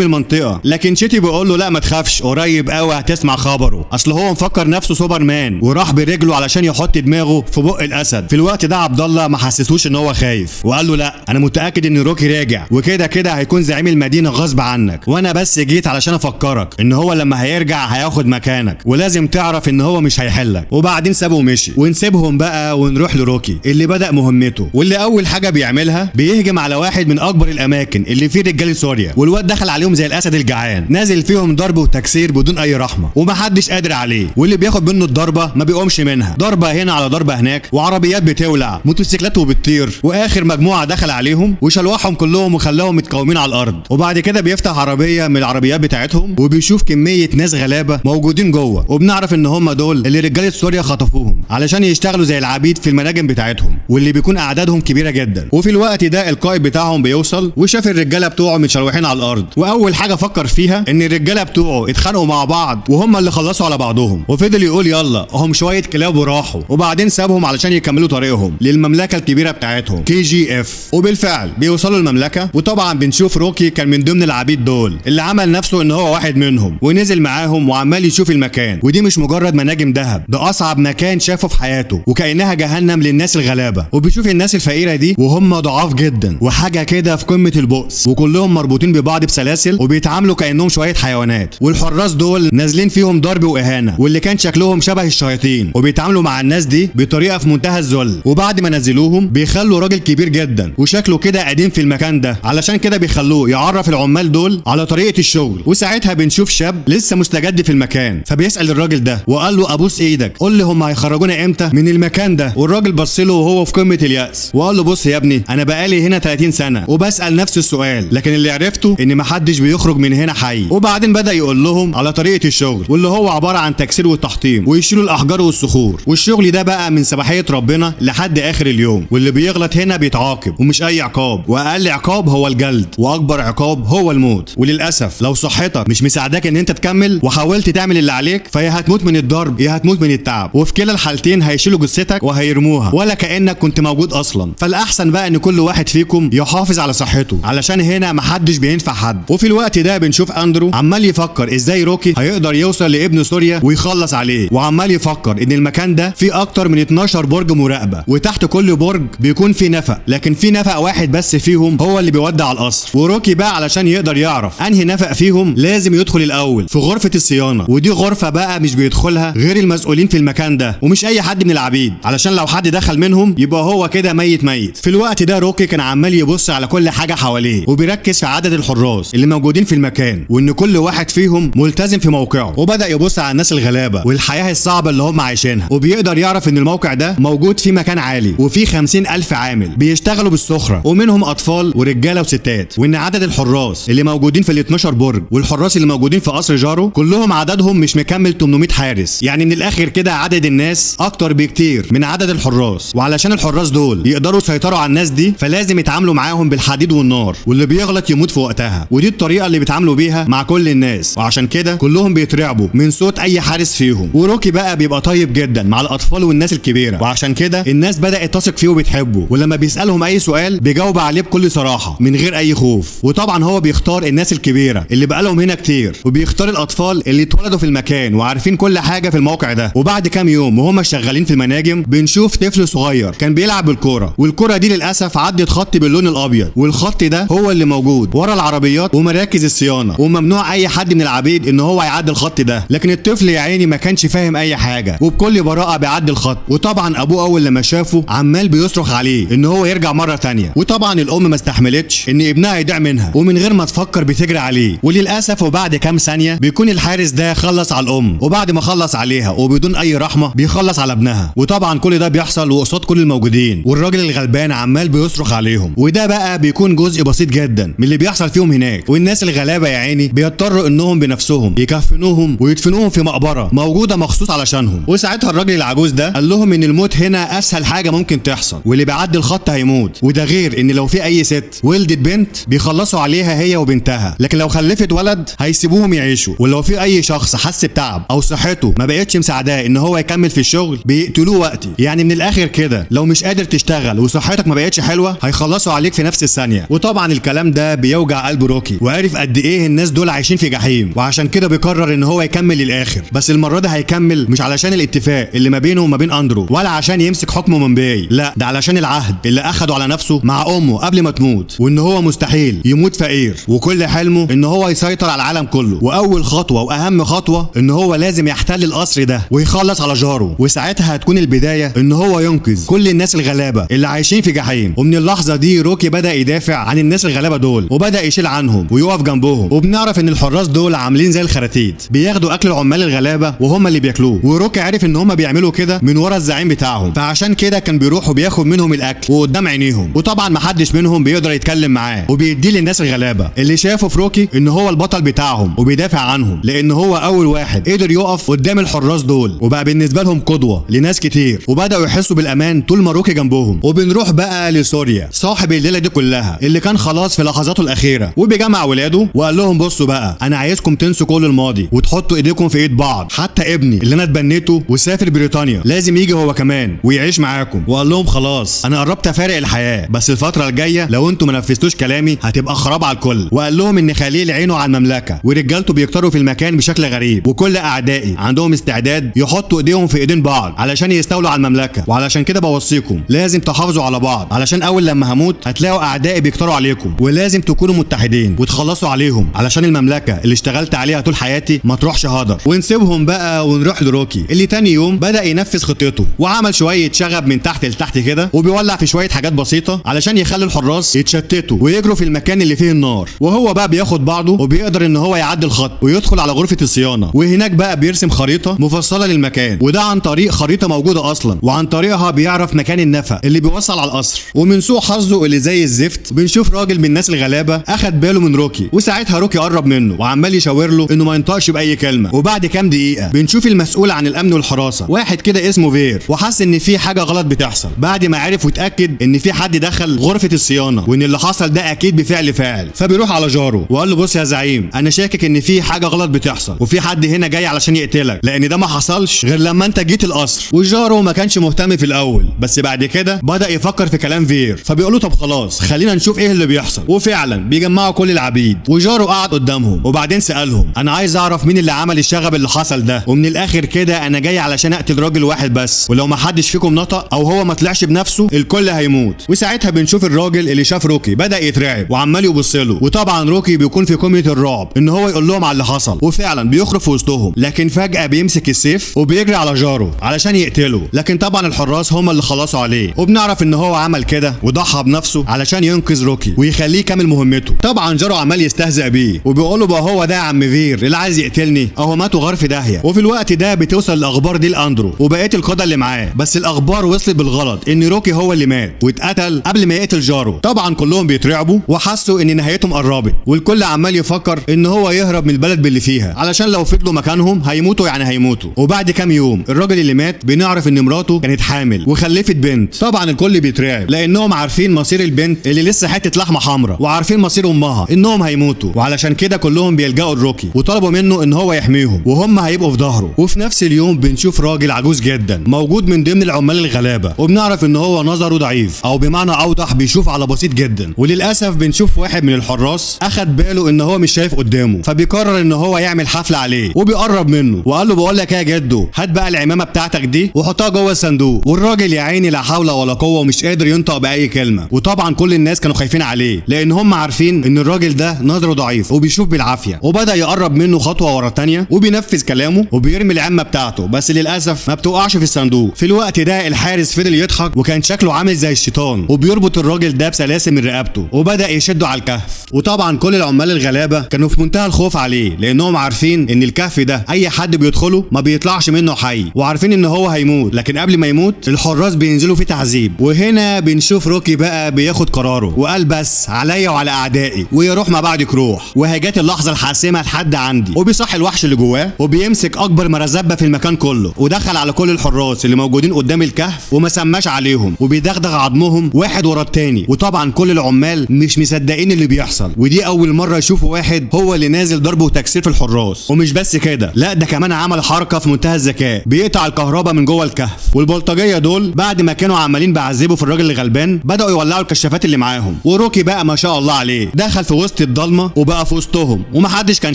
المنطقه. لكن شيتي بيقول له لا ما تخافش، قريب قوي هتسمع خبره. اصل هو مفكر نفسه سوبرمان وراح برجله علشان يحط دماغه في بق الاسد. في الوقت ده عبد الله ما حسسوش ان هو خايف وقال له لا انا متاكد ان روكي راجع، وكده كده هيكون زعيم المدينه غصب عنك، وانا بس جيت علشان افكرك ان هو لما هيرجع هياخد مكانك، ولازم تعرف ان هو مش هيحلك. وبعدين سابه ومشي. ونسيبهم بقى ونروح لروكي اللي بدأ مهمته، واللي اول حاجه بيعملها بيهجم على واحد من اكبر الاماكن اللي فيه رجاله سوريا، والواد دخل عليهم زي الاسد الجعان، نازل فيهم ضرب وتكسير بدون اي رحمه ومحدش قادر عليه، واللي بياخد منه الضربه ما بيقومش منها، ضربه هنا على ضربه هناك، وعربيات بتولع، موتوسيكلات وبتطير، واخر مجموعه دخل عليهم وشلوحهم كلهم وخلاهم متقومين على الارض. وبعد كده بيفتح عربيه من العربيات بتاعتهم وبيشوف كميه ناس غلابه موجودين جوه، وبنعرف ان هم دول اللي رجاله سوريا خطفوهم علشان يشتغلوا زي العبيد في المناجم بتاعتهم، واللي بيكون اعدادهم كبيره جدا. وفي الوقت ده القائد بتاعهم بيوصل وشاف الرجاله بتوعه متشلوحين على الارض، واول حاجه فكر فيها ان الرجاله بتوعه اتخانقوا مع بعض وهم اللي خلصوا على بعضهم، وفضل يقول يلا هم شويه كلاب وراحوا، وبعدين سابهم علشان يكملوا طريقهم للمملكه الكبيره بتاعتهم KGF. وبالفعل بيوصلوا المملكه، وطبعا بنشوف روكي كان من ضمن العبيد دول اللي عمل نفسه ان هو واحد منهم ونزل معاهم وعمال يشوف المكان. ودي مش مجرد مناجم ذهب، ده اصعب مكان شافه في حياته، وكانها جهنم للناس الغلابه. وبيشوف الناس الفقيره دي وهم ضعاف جدا وحاجه كده في قمه البؤس، وكلهم مربوطين ببعض بسلاسل وبيتعاملوا كانهم شويه حيوانات. والحراس دول نازلين فيهم ضرب واهانه، واللي كان شكلهم شبه الشياطين، وبيتعاملوا مع الناس دي بطريقه في منتهى الذل. وبعد ما نزلوهم بيخلوا راجل كبير جدا وشكله كده قديم في المكان ده، علشان كده بيخلوه يعرف العمال دول على طريقه الشغل. وساعتها بنشوف شاب لسه مستجد في المكان، فبيسال الراجل ده وقال له ابوس ايدك قول لي هم هيخرجونا امتى من المكان ده. والراجل بص له وهو في قمه الياس وقال له بص يا ابني انا بقالي هنا 30 سنه وبسال نفس السؤال، لكن اللي عرفته ان محدش بيخرج من هنا حي. وبعدين بدا يقول لهم على طريقه الشغل، واللي هو عباره عن تكسير والتحطيم ويشيلوا الاحجار والصخور، والشغل ده بقى من سبحيه ربنا لحد اخر اليوم، واللي بيغلط هنا بيتعاقب ومش اي عقاب، واقل عقاب هو الجلد واكبر عقاب هو الموت. وللاسف لو صحتك مش مساعداك ان انت تكمل وحاولت تعمل اللي عليك، فيا هتموت من الضرب يا هتموت من التعب، وفي كلا الحالتين هيشيلوا جثتك وهيرموها ولا كانك كنت موجود اصلا. فالاحسن بقى ان كل واحد فيكم يحافظ على صحته علشان هنا محدش بينفع حد. وفي الوقت ده بنشوف اندرو عمال يفكر ازاي روكي هيقدر يوصل لابن سوريا ويخلص عليه، وعمال يفكر ان المكان ده فيه اكتر من 12 برج مراقبه، وتحت كل برج بيكون فيه نفق، لكن في نفق واحد بس فيهم هو اللي بيودع القصر. وروكي بقى علشان يقدر يعرف انهي نفق فيهم لازم يدخل الاول في غرفه الصيانه، ودي غرفه بقى مش بيدخلها غير المسؤولين في المكان ده ومش اي حد من العبيد، علشان لو حد دخل منهم يبقى هو كده ميت ميت. في الوقت ده روكي كان عمال يبص على كل حاجه حواليه وبيركز في عدد الحراس اللي موجودين في المكان، وان كل واحد فيهم ملتزم في موقعه. وبدا يبص على الناس الغلابه والحياه الصعبه اللي هم عايشينها، وبيقدر يعرف ان الموقع ده موجود في مكان عالي وفيه 50,000 عامل بيشتغلوا بالسخره، ومنهم اطفال ورجاله وستات، وان عدد الحراس اللي موجودين في ال 12 برج والحراس اللي موجودين في قصر جارو كلهم عددهم مش مكمل 800 حارس، يعني من الاخر كده عدد الناس اكتر بكتير من عدد الحراس. وعلشان الحراس دول يقدروا يسيطروا على الناس دي فلازم يتعاملوا معاهم بالحديد والنار، واللي بيغلط يموت في وقتها، ودي الطريقه اللي بيتعاملوا بيها مع كل الناس، وعشان كده كلهم بيترعبوا من صوت اي حارس فيهم. وروكي بقى بيبقى طيب جدا مع الاطفال والناس الكبيره، وعشان كده الناس بدات تثق فيه وبتحبه، ولما بيسالهم اي سؤال بيجاوب عليه بكل صراحه من غير اي خوف. وطبعا هو بيختار الناس الكبيره اللي بقالهم هنا كتير، وبيختار الاطفال اللي اتولدوا في المكان وعارفين كل حاجه في الموقع ده. وبعد كام يوم وهم شغالين في المناجم بنشوف طفل صغير كان بيلعب بالكوره، والكوره دي للاسف عدت خط باللون الابيض، والخط ده هو اللي موجود ورا العربيات ومراكز الصيانه، وممنوع اي حد من العبيد ان هو يعدي الخط ده. لكن الطفل يا عيني ما كانش فاهم اي حاجه وبكل براءه بيعدي الخط. وطبعا ابوه اول لما شافه عمال بيصرخ عليه ان هو يرجع مره تانية، وطبعا الام ما استحملتش ان ابنها يضيع منها، ومن غير ما تفكر بتجري عليه. وللاسف وبعد كام ثانيه بيكون الحارس ده خلص على الام، وبعد ما خلص عليها وبدون اي رحمه بيخلص على ابنها. وطبعا كل ده بيحصل وقصاد كل الموجودين، والراجل الغلبان عمال بيصرخ عليهم. وده بقى بيكون جزء بسيط جدا من اللي بيحصل فيهم هناك، والناس الغلابه يا عيني بيضطروا انهم بنفسهم يكفنوهم ويدفنوهم في مقبره موجوده مخصوص علشانهم. وساعتها الراجل العجوز ده قال لهم ان الموت هنا اسهل حاجه ممكن تحصل، واللي بيعدي الخط هيموت. وده غير ان لو في اي ست ولدت بنت بيخلصوا عليها هي وبنتها، لكن لو خلفت ولد هيسيبوهم يعيشوا. ولو في اي شخص حس بتعب او صحته ما بقتش مساعداه ان هو يكمل في الشغل بيقتلوه وقتي. يعني من الاخر كده لو مش قادر تشتغل وصحتك ما بقتش حلوه هيخلصوا عليك في نفس الثانيه. وطبعا الكلام ده بيوجع قلب روكي، وعارف قد ايه الناس دول عايشين في جحيم، وعشان كده بيقرر ان هو يكمل للاخر. بس المره دي هيكمل مش علشان الاتفاق اللي ما بينه وما بين اندرو، ولا عشان يمسك حكمه من باي، لا ده علشان العهد اللي اخده على نفسه مع امه قبل ما تموت، وان هو مستحيل يموت فقير، وكل حلمه ان هو يسيطر على العالم كله. واول خطوه واهم خطوه ان هو لازم يحتل القصر ده ويخلص على جارو، وساعتها هتكون البدايه ان هو ينقذ كل الناس الغلابه اللي عايشين في جحيم. ومن اللحظه دي روكي بدا يدافع عن الناس الغلابه دول، وبدا يشيل عنهم ويقف جنبهم. وبنعرف ان الحراس دول عاملين زي الخراتيت، بياخدوا اكل العمال الغلابه وهم اللي بياكلوه، وروكي عارف ان هم بيعملوا كده من ورا الزعيم بتاعهم، فعشان كده كان بيروح وبياخد منهم الاكل وقدام عينيهم، وطبعا محدش منهم بيقدر يتكلم معاه، وبيديه للناس الغلابه اللي شافوا في روكي ان هو البطل بتاعهم وبيدافع عنهم، لان هو اول واحد قدر يقف قدام الحراس دول، وبقى بالنسبه لهم قدوه لناس كتير، وبداوا يحسوا بالامان طول ما روكي جنبهم. وبنروح بقى لسوريا صاحب الليله دي كلها، اللي كان خلاص في لحظاته الاخيره، وبيجمع ولاده وقال لهم بصوا بقى، انا عايزكم تنسوا كل الماضي وتحطوا ايديكم في ايد بعض، حتى ابني اللي انا اتبنيته وسافر بريطانيا لازم يجي هو كمان ويعيش معاكم. وقال لهم خلاص انا قربت افارق الحياه، بس الفتره الجايه لو انتوا ما نفذتوش كلامي هتبقى خراب على الكل. وقال لهم ان خليل عينه على المملكه، ورجالته بيكتروا في المكان بشكل غريب، وكل اعدائي عندهم استعداد يحطوا ايديهم في ايدين بعض علشان يستولوا على المملكه. وعلشان كده بوصيكم لازم تحافظوا على بعض، علشان اول لما هموت هتلاقوا اعدائي بيكتروا عليكم، ولازم تكونوا متحدين وتخلصوا عليهم علشان المملكه اللي اشتغلت عليها طول حياتي ما تروحش هدر. ونسيبهم بقى ونروح لروكي اللي تاني يوم بدا ينفذ خطته، وعمل شويه شغب من تحت لتحت كده، وبيولع في شويه حاجات بسيطه علشان يخلي الحراس يتشتتوا ويجروا في المكان اللي فيه النار. وهو بقى بياخد بعضه وبيقدر ان هو يعدي الخط ويدخل على غرفه الصيانه، وهناك بقى بيرسم خريطه مفصله للمكان، وده عن طريق خريطه موجوده اصلا، وعن طريقها بيعرف مكان النفق اللي بيوصل على القصر. ومن سوء حظه اللي زي الزفت بنشوف راجل من الناس الغلابه اخد باله من روكي، وساعتها روكي قرب منه وعمال يشاور له انه ما ينطقش باي كلمه. وبعد كام دقيقه بنشوف المسؤول عن الامن والحراسه، واحد كده اسمه فير، وحس ان في حاجه غلط بتحصل بعد ما عرف واتاكد ان في حد دخل غرفه الصيانه، وان اللي حصل ده اكيد بفعل فاعل. فبيروح على جاره وقال له بص يا زعيم، انا شاكك ان في حاجه غلط بتحصل، وفي حد هنا جاي علشان يقتلك، لان ده ما حصلش غير لما انت جيت القصر. وجاره ما كانش مهتم في الاول، بس بعد كده بدا يفكر في كلام فير، فبيقول له طب خلاص خلينا نشوف ايه اللي بيحصل. وفعلا بيجمعوا كل العبيد، وجاره قعد قدامهم وبعدين سالهم انا عايز اعرف مين اللي عمل الشغب اللي حصل ده، ومن الاخر كده انا جاي علشان اقتل راجل واحد بس، ولو ما حدش فيكم نطق او هو ما طلعش بنفسه الكل هيموت. وساعتها بنشوف الراجل اللي شاف روكي بدا يترعب وعمال يبص له، وطبعا روكي بيكون في قمه الرعب ان هو يقول لهم على اللي حصل، وفعلا بيخرج في وسطهم، لكن فجاه بيمسك السيف وبيجري على جاره علشان يقتله، لكن طبعا الحراس هم اللي خلصوا عليه. وبنعرف ان هو عمل كده وضحى بنفسه علشان ينقذ روكي ويخليه يكمل مهمته. طبعا جاره عمال يستهزئ بيه وبيقول له بقى هو ده يا عم فير اللي عايز يقتلني، اهو ماتوا غار في داهيه. وفي الوقت ده بتوصل الاخبار دي لاندرو وبقيه القاده اللي معاه، بس الاخبار وصلت بالغلط ان روكي هو اللي مات واتقتل قبل ما يقتل جاره. طبعا كلهم بيترعبوا وحسوا ان نهايتهم قربت، والكل عمال يفكر ان هو يهرب من البلد باللي فيها علشان لو فضلوا مكانهم هيموتوا يعني هيموتوا. وبعد كام يوم الراجل اللي مات بنعرف ان مراته كانت حامل وخلفت بنت. طبعا الكل بيترعب لانهم عارفين مصير البنت اللي لسه حته لحمه حمراء، وعارفين مصير امها انهم هيموتوا، وعلشان كده كلهم بيلجأوا لروكي وطلبوا منه ان هو يحميهم وهم هيبقوا في ظهره. وفي نفس اليوم بنشوف راجل عجوز جدا موجود من ضمن العمال الغلابه، وبنعرف ان هو نظره ضعيف او بمعنى اوضح بيشوف على بسيط جدا. وللاسف بنشوف واحد من الحراس اخد باله ان هو مش شايف قدامه، فبيقرر ان هو يعمل حفله عليه، وبيقرب منه وقال له بقول لك ايه يا جدو، هات بقى العمامه بتاعتك دي وحطها جوه الصندوق. والراجل يا عيني لا حول ولا قوه ومش قادر ينطق باي كلمه، وطبعا كل الناس كانوا خايفين عليه لان هم عارفين ان الراجل ده نظره ضعيف وبيشوف بالعافيه. وبدا يقرب منه خطوه ورا الثانيه وبينفذ كلامه وبيرمي العمه بتاعته، بس للاسف ما بتوقعش في الصندوق. في الوقت ده الحارس فضل يضحك وكان شكله عامل زي الشيطان، وبيربط الراجل ده بسلاسل من رقبته وبدا يشده على الكهف. وطبعا كل العمال الغلابه كانوا في منتهى الخوف عليه لانهم عارفين ان الكهف ده اي حد بيدخله ما بيطلعش منه حي، وعارفين ان هو هيموت، لكن قبل ما يموت الحراس بينزلوا فيه تعذيب. وهنا بنشوف روكي بقى بياخد قراره وقال بس عليا وعلى اعدائي ويروح ما بعدك روح. وهجت اللحظه الحاسمه لحد عندي، وبيصحي الوحش اللي جواه وبيمسك اكبر مرزبه في المكان كله، ودخل على كل الحراس اللي موجودين قدام الكهف وما سماش عليهم وبيدغدغ عظمهم واحد ورا التاني. وطبعا كل العمال مش مصدقين اللي بيحصل، ودي اول مره يشوفوا واحد هو اللي نازل ضرب وتكسير في الحراس. ومش بس كده، لا ده كمان عمل حركه في منتهى الذكاء، بيقطع الكهرباء من جوه الكهف. والبلطجيه دول بعد ما كانوا عمالين بيعذبوا في الراجل الغلبان غلبان بداوا يولعوا الكشافات اللي معاهم، وروكي بقى ما شاء الله عليه دخل في وسط الضلمه وبقى في وسطهم ومحدش كان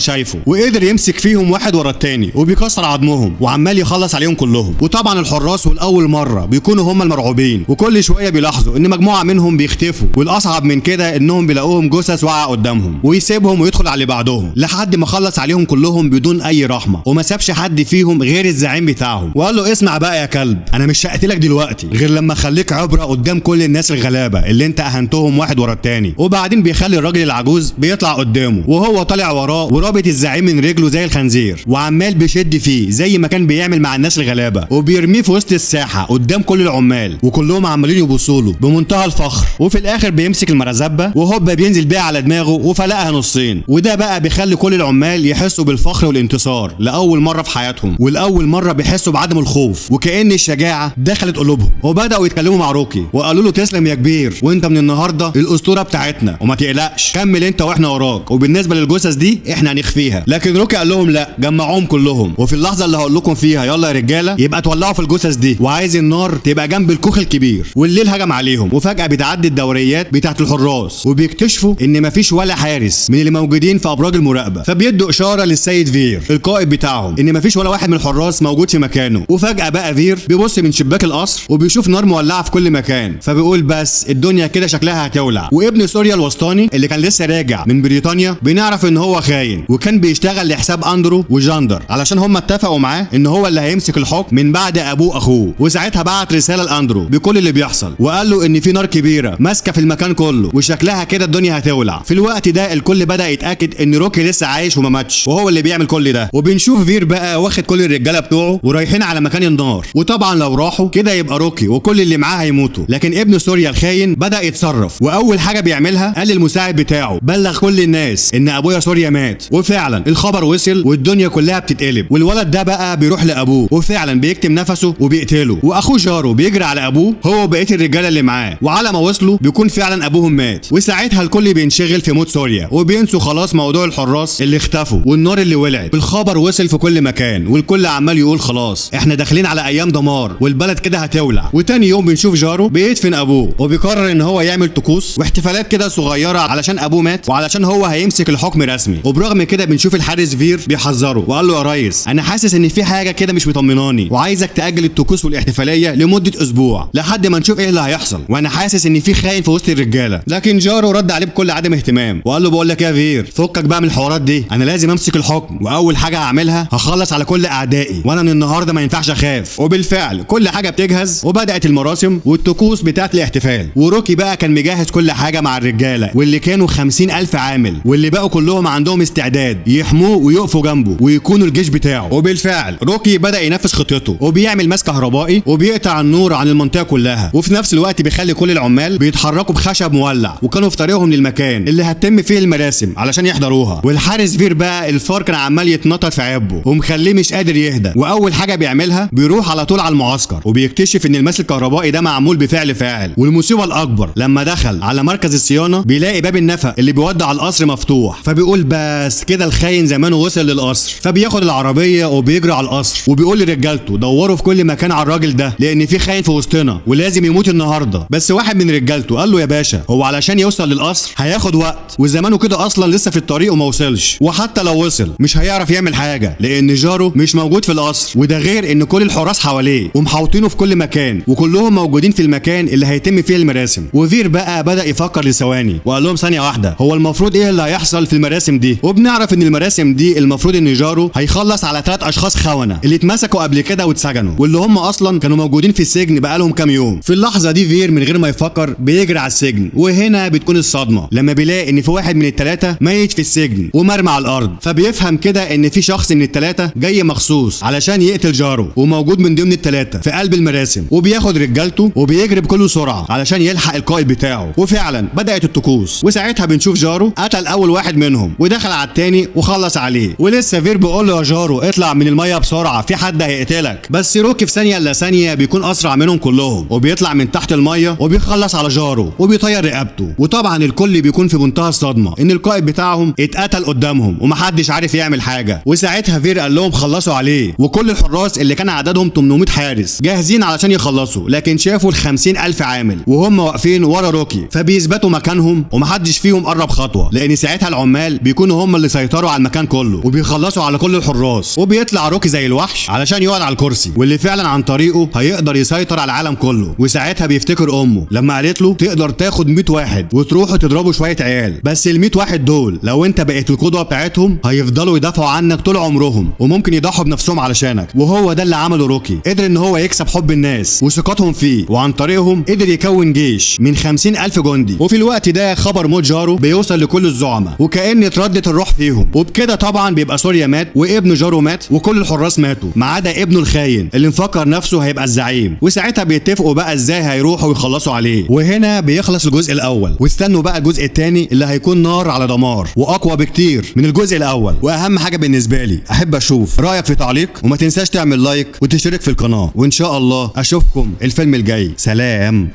شايفه، وقدر يمسك فيهم واحد ورا التاني وبيكسر عظمهم وعمال يخلص عليهم كلهم. وطبعا الحراس والاول مره بيكونوا هم المرعوبين، وكل شويه بيلاحظوا ان مجموعه منهم بيختفوا، والاصعب من كده انهم بيلاقوهم جثث واقعه قدامهم ويسيبهم ويدخل على اللي بعدهم لحد ما خلص عليهم كلهم بدون اي رحمه، وما سابش حد فيهم غير الزعيم بتاعهم، وقال له اسمع بقى يا كلب، انا مش هقتلك دلوقتي غير لما اخليك عبره قدام كل الناس الغلابه اللي انت اهنتهم واحد ورا التاني. وبعدين بيخلي الراجل العجوز بيطلع قدامه وهو طالع وراه ورابط الزعيم من رجله زي الخنزير، وعمال بيشد فيه زي ما كان بيعمل مع الناس الغلابه، وبيرميه في وسط الساحه قدام كل العمال، وكلهم عمالين يبصوا له بمنتهى الفخر. وفي الاخر بيمسك المرزبه وهوبا بينزل بيها على دماغه وفلقها نصين، وده بقى بيخلي كل العمال يحسوا بالفخر والانتصار لاول مره في حياتهم، والاول مره بيحسوا بعدم الخوف وكأن الشجاعه دخلت قلوبهم، وبداوا يتكلموا مع روكي وقالوا له تسلم يا كبير، وانت من النهارده الاسطوره بتاعتنا وما تقلقش، كمل انت واحنا وراك، وبالنسبه للجثث دي احنا هنخفيها. لكن روكي قال لهم لا، جمعوهم كلهم، وفي اللحظه اللي هقول لكم فيها يلا يا رجاله يبقى تولعوا في الجثث دي، وعايز النار تبقى جنب الكوخ الكبير. والليل هجم عليهم، وفجاه بتعدي الدوريات بتاعت الحراس وبيكتشفوا ان مفيش ولا حارس من اللي موجودين في ابراج المراقبه، فبيدوا اشاره للسيد فير القائد بتاعهم ان مفيش ولا واحد من الحراس موجود في مكانه. وفجاه بقى فير بيبص من شباك القصر وبيشوف نار مولعه في كل مكان، فبيقول بس الدنيا كده شكلها هتولع. وابن سوريا الوسطاني اللي كان لسه راجع من بريطانيا بنعرف ان هو خاين وكان بيشتغل لحساب اندرو وجاندر علشان هم اتفقوا معاه ان هو اللي هيمسك الحكم من بعد ابوه اخوه. وساعتها بعت رساله لاندرو بكل اللي بيحصل، وقال له ان في نار كبيره ماسكه في المكان كله وشكلها كده الدنيا هتولع. في الوقت ده الكل بدا يتاكد ان روكي لسه عايش وما ماتش وهو اللي بيعمل كل ده. وبنشوف فير بقى واخد كل الرجاله بتوعه ورايحين على مكان النار، وطبعا لو راحوا كده يبقى روكي وكل اللي معاه هيموتوا. لكن ابن سوريا الخاين بدا يتصرف، واول حاجه بيعملها قال للمساعد بتاعه بلغ كل الناس ان ابويا سوريا مات. وفعلا الخبر وصل والدنيا كلها بتتقلب، والولد ده بقى بيروح لابوه وفعلا بيكتم نفسه وبيقتله، واخوه جارو بيجري على ابوه هو وبقيه الرجاله اللي معاه، وعلى ما وصلوا بيكون فعلا ابوهم مات. وساعتها الكل بينشغل في موت سوريا وبينسوا خلاص موضوع الحراس اللي اختفوا والنار اللي ولعت. الخبر وصل في كل مكان والكل عمال يقول خلاص احنا داخلين على ايام دمار والبلد كده هتولع. وتاني يوم بنشوف جارو بيدفن ابوه وبيقرر ان هو يعمل طقوس واحتفالات كده صغيره علشان ابوه مات وعلشان هو هيمسك الحكم رسمي. وبرغم كده بنشوف الحارس فير بيحذره وقال له يا ريس انا حاسس ان في حاجه كده مش مطمناني وعايزك تاجل الطقوس والاحتفاليه لمده اسبوع لحد ما نشوف ايه اللي هيحصل، وانا حاسس ان في خاين في وسط الرجاله. لكن جارو رد عليه بكل عدم اهتمام وقال له بقول لك يا فير فكك بقى من الحوارات دي، انا لازم امسك الحكم واول حاجه هعملها هخلص على كل اعدائي، وانا من النهارده ما ينفعش اخاف. وبالفعل كل حاجه بتجهز وبدات المراسم والطقوس بتاعه الاحتفال، وروكي بقى كان مجهز كل حاجه مع الرجاله واللي كانوا 50,000 عامل واللي بقوا كلهم عندهم استعداد يحموه ويقفوا جنبه ويكونوا الجيش بتاعه. وبالفعل روكي بدا ينفذ خطته وبيعمل ماس كهربائي وبيقطع النور عن المنطقه كلها، وفي نفس الوقت بيخلي كل العمال بيتحركوا بخشب مولع وكانوا في طريقهم للمكان اللي هتتم فيه المراسم علشان يحضروها. والحارس فير بقى الفار كان عمال يتنطط في عبه ومخليه مش قادر يهدى، واول حاجه بيعملها بيروح على طول على المعسكر وبيكتشف ان الماس الكهربائي ده معمول بفعل فاعل. والمصيبه الاكبر لما دخل على مركز الصيانه بيلاقي باب النفق اللي بيودع القصر مفتوح، فبيقول بس كده الخاين زمانه وصل للقصر، فبياخد العربيه وبيجري على القصر وبيقول لرجالته دوروا في كل مكان على الراجل ده لان في خاين في وسطنا ولازم يموت النهارده. بس واحد من رجالته قال له يا باشا هو علشان يوصل للقصر هياخد وقت وزمانه كده اصلا لسه في الطريق وما وصلش، وحتى لو وصل مش هيعرف يعمل حاجه لان جارو مش موجود في القصر، وده غير ان كل الحراس حواليه ومحاوطينه في كل مكان وكلهم موجودين في المكان اللي هيتم فيه المراسم. وفير بقى بدا يفكر لثواني وقال لهم ثانيه واحده هو المفروض ايه اللي هيحصل في المراسم دي. وبنعرف ان المراسم دي المفروض ان جارو هيخلص على 3 اشخاص خونه اللي اتمسكوا قبل كده واتسجنوا واللي هم اصلا كانوا موجودين في السجن بقالهم كام يوم. في اللحظه دي فير من غير ما يفكر بيجري على السجن، وهنا بتكون الصدمه لما بيلاقي ان في واحد من ال3 ميت في السجن ومرمى على الارض، فبيفهم كده ان في شخص من ال3 جاي مخصوص علشان يقتل جارو وموجود من ضمن ال3 في قلب المراسم، وبياخد رجالته وبيجري بكل سرعه علشان يلحق القائد بتاعه. وفعلا بدات الطقوس، وساعتها بنشوف جارو قتل اول واحد منهم ودخل على التاني وخلص عليه. ولسه فير بيقول له يا جارو اطلع من الميه بسرعه في حد هيقتلك، بس روكي في ثانيه الا ثانيه بيكون اسرع منهم كلهم وبيطلع من تحت الميه وبيخلص على جارو وبيطير رقبته. وطبعا الكل بيكون في منتهى الصدمه ان القائد بتاعهم اتقتل قدامهم ومحدش عارف يعمل حاجه. وساعتها فير قال لهم خلصوا عليه، وكل الحراس اللي كان عددهم 800 حارس جاهزين علشان يخلصوا، لكن شافوا ال50,000 عامل وهم واقفين ورا روكي، فبيثبتوا مكانهم ومحدش فيهم قرب خطوه، لان ساعتها العمال بيكونوا هم اللي سيطروا على المكان كله وبيخلصوا على كل الحراس. وبيطلع روكي زي الوحش علشان يقعد على الكرسي، واللي فعلا عن طريقه هيقدر يسيطر على العالم كله. وساعتها بيفتكر امه لما قالت له تقدر تاخد 100 واحد وتروحوا تضربوا شويه عيال، بس ال 100 واحد دول لو انت بقيت القدوه بتاعتهم هيفضلوا يدافعوا عنك طول عمرهم وممكن يضحوا بنفسهم علشانك. وهو ده اللي عمله روكي، قدر ان هو يكسب حب الناس وثقتهم فيه، وعن طريقهم قدر يكون جيش من 50,000 جندي. وفي الوقت ده خبر موت جارو بيوصل لكل الزعماء وكأن اتردت الروح فيهم، وبكده طبعا بيبقى سوريا مات وابن جارو مات وكل الحراس ماتوا ما عدا ابنه الخاين اللي مفكر نفسه هيبقى الزعيم. وساعتها بيتفقوا بقى ازاي هيروحوا ويخلصوا عليه. وهنا بيخلص الجزء الاول، واستنوا بقى الجزء الثاني اللي هيكون نار على دمار واقوى بكتير من الجزء الاول. واهم حاجه بالنسبه لي احب اشوف رايك في تعليق، وما تنساش تعمل لايك وتشترك في القناه، وان شاء الله اشوفكم الفيلم الجاي. سلام.